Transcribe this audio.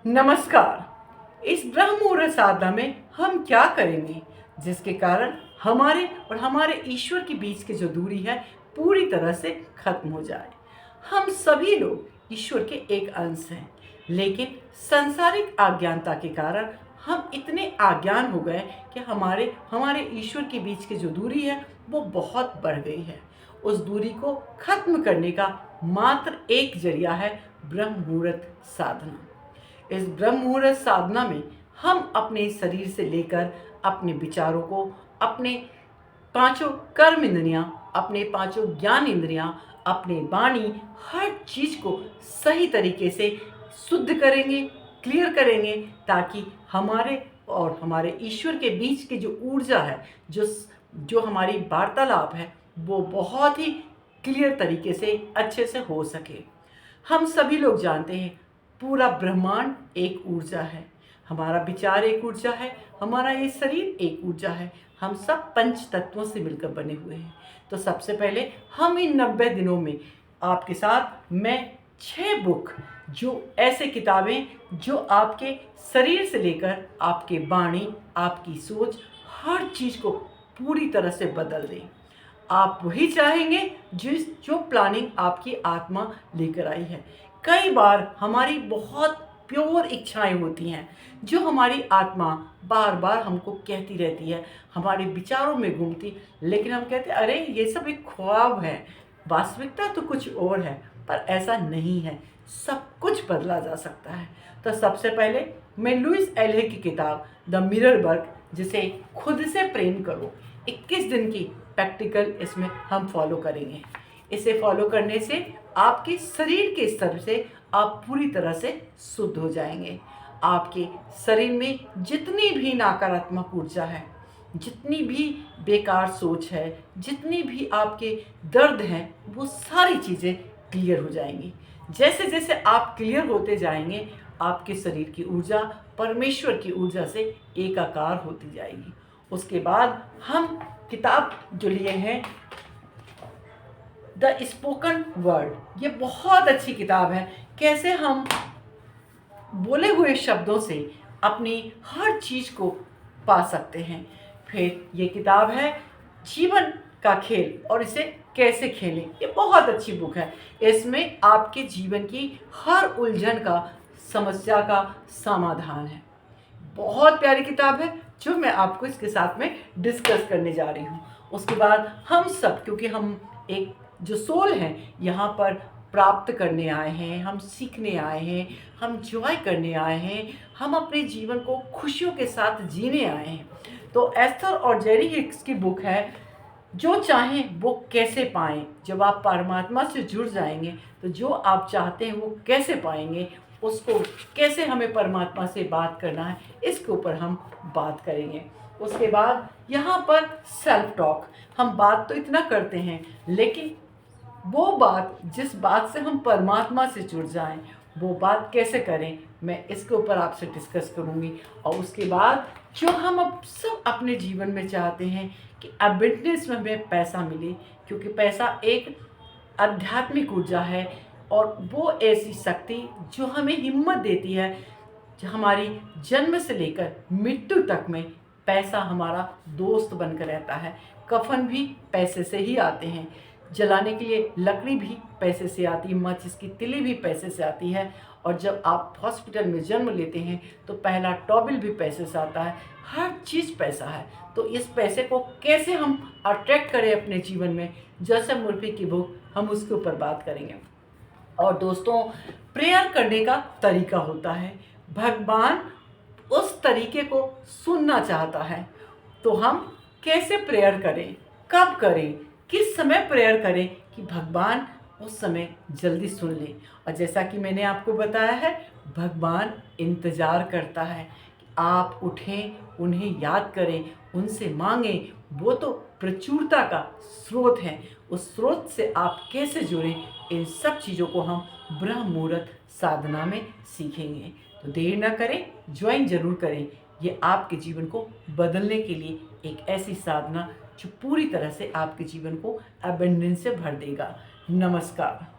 नमस्कार। इस ब्रह्म मुहूर्त साधना में हम क्या करेंगे जिसके कारण हमारे और हमारे ईश्वर के बीच की जो दूरी है पूरी तरह से खत्म हो जाए। हम सभी लोग ईश्वर के एक अंश हैं, लेकिन सांसारिक अज्ञानता के कारण हम इतने अज्ञान हो गए कि हमारे हमारे ईश्वर के बीच की जो दूरी है वो बहुत बढ़ गई है। उस दूरी को खत्म करने का मात्र एक जरिया है ब्रह्म मुहूर्त साधना। इस ब्रह्म मुहूर्त साधना में हम अपने शरीर से लेकर अपने विचारों को, अपने पांचों कर्म इंद्रियां, अपने पांचों ज्ञान इंद्रियां, अपने वाणी, हर चीज को सही तरीके से शुद्ध करेंगे, क्लियर करेंगे, ताकि हमारे और हमारे ईश्वर के बीच की जो ऊर्जा है, जो जो हमारी वार्तालाप है, वो बहुत ही क्लियर तरीके से अच्छे से हो सके। हम सभी लोग जानते हैं पूरा ब्रह्मांड एक ऊर्जा है, हमारा विचार एक ऊर्जा है, हमारा ये शरीर एक ऊर्जा है। हम सब पंच तत्वों से मिलकर बने हुए हैं। तो सबसे पहले हम इन 90 दिनों में आपके साथ मैं 6 बुक, जो ऐसे किताबें जो आपके शरीर से लेकर आपके वाणी, आपकी सोच, हर चीज़ को पूरी तरह से बदल दें। आप वही चाहेंगे जो प्लानिंग आपकी आत्मा लेकर आई है। कई बार हमारी बहुत प्योर इच्छाएं होती हैं जो हमारी आत्मा बार बार हमको कहती रहती है, हमारे विचारों में घूमती, लेकिन हम कहते हैं अरे ये सब एक ख्वाब है, वास्तविकता तो कुछ और है। पर ऐसा नहीं है, सब कुछ बदला जा सकता है। तो सबसे पहले मैं लुइस एल्हे की किताब द मिरर वर्क, जिसे खुद से प्रेम करो, 21 दिन की प्रैक्टिकल इसमें हम फॉलो करेंगे। इसे फॉलो करने से आपके शरीर के स्तर से आप पूरी तरह से शुद्ध हो जाएंगे। आपके शरीर में जितनी भी नकारात्मक ऊर्जा है, जितनी भी बेकार सोच है, जितनी भी आपके दर्द हैं, वो सारी चीज़ें क्लियर हो जाएंगी। जैसे जैसे आप क्लियर होते जाएंगे, आपके शरीर की ऊर्जा परमेश्वर की ऊर्जा से एकाकार होती जाएगी। उसके बाद हम किताब जो लिए हैं द स्पोकन वर्ड, ये बहुत अच्छी किताब है। कैसे हम बोले हुए शब्दों से अपनी हर चीज़ को पा सकते हैं। फिर ये किताब है जीवन का खेल और इसे कैसे खेलें, ये बहुत अच्छी बुक है। इसमें आपके जीवन की हर उलझन का, समस्या का समाधान है। बहुत प्यारी किताब है जो मैं आपको इसके साथ में डिस्कस करने जा रही हूँ। उसके बाद हम सब, क्योंकि हम एक जो सोल हैं यहाँ पर प्राप्त करने आए हैं, हम सीखने आए हैं, हम जॉय करने आए हैं, हम अपने जीवन को खुशियों के साथ जीने आए हैं। तो एस्थर और जेरी हिक्स की बुक है जो चाहें वो कैसे पाएं। जब आप परमात्मा से जुड़ जाएंगे तो जो आप चाहते हैं वो कैसे पाएंगे, उसको कैसे हमें परमात्मा से बात करना है, इसके ऊपर हम बात करेंगे। उसके बाद यहाँ पर सेल्फ टॉक, हम बात तो इतना करते हैं, लेकिन वो बात, जिस बात से हम परमात्मा से जुड़ जाएं, वो बात कैसे करें, मैं इसके ऊपर आपसे डिस्कस करूँगी। और उसके बाद जो हम अब सब अपने जीवन में चाहते हैं कि अबिटनेस में हमें पैसा मिले, क्योंकि पैसा एक आध्यात्मिक ऊर्जा है और वो ऐसी शक्ति जो हमें हिम्मत देती है। जो हमारी जन्म से लेकर मृत्यु तक में पैसा हमारा दोस्त बनकर रहता है। कफन भी पैसे से ही आते हैं, जलाने के लिए लकड़ी भी पैसे से आती है, माचिस की तिली भी पैसे से आती है, और जब आप हॉस्पिटल में जन्म लेते हैं तो पहला टॉबिल भी पैसे से आता है। हर चीज़ पैसा है। तो इस पैसे को कैसे हम अट्रैक्ट करें अपने जीवन में, जैसे मुर्फी की बुक, हम उसके ऊपर बात करेंगे। और दोस्तों, प्रेयर करने का तरीका होता है, भगवान उस तरीके को सुनना चाहता है। तो हम कैसे प्रेयर करें, कब करें, किस समय प्रेयर करें कि भगवान उस समय जल्दी सुन ले। और जैसा कि मैंने आपको बताया है, भगवान इंतज़ार करता है कि आप उठें, उन्हें याद करें, उनसे मांगें। वो तो प्रचुरता का स्रोत है, उस स्रोत से आप कैसे जुड़ें, इन सब चीज़ों को हम ब्रह्म मुहूर्त साधना में सीखेंगे। तो देर न करें, ज्वाइन जरूर करें। ये आपके जीवन को बदलने के लिए एक ऐसी साधना जो पूरी तरह से आपके जीवन को अबंडेंस से भर देगा। नमस्कार।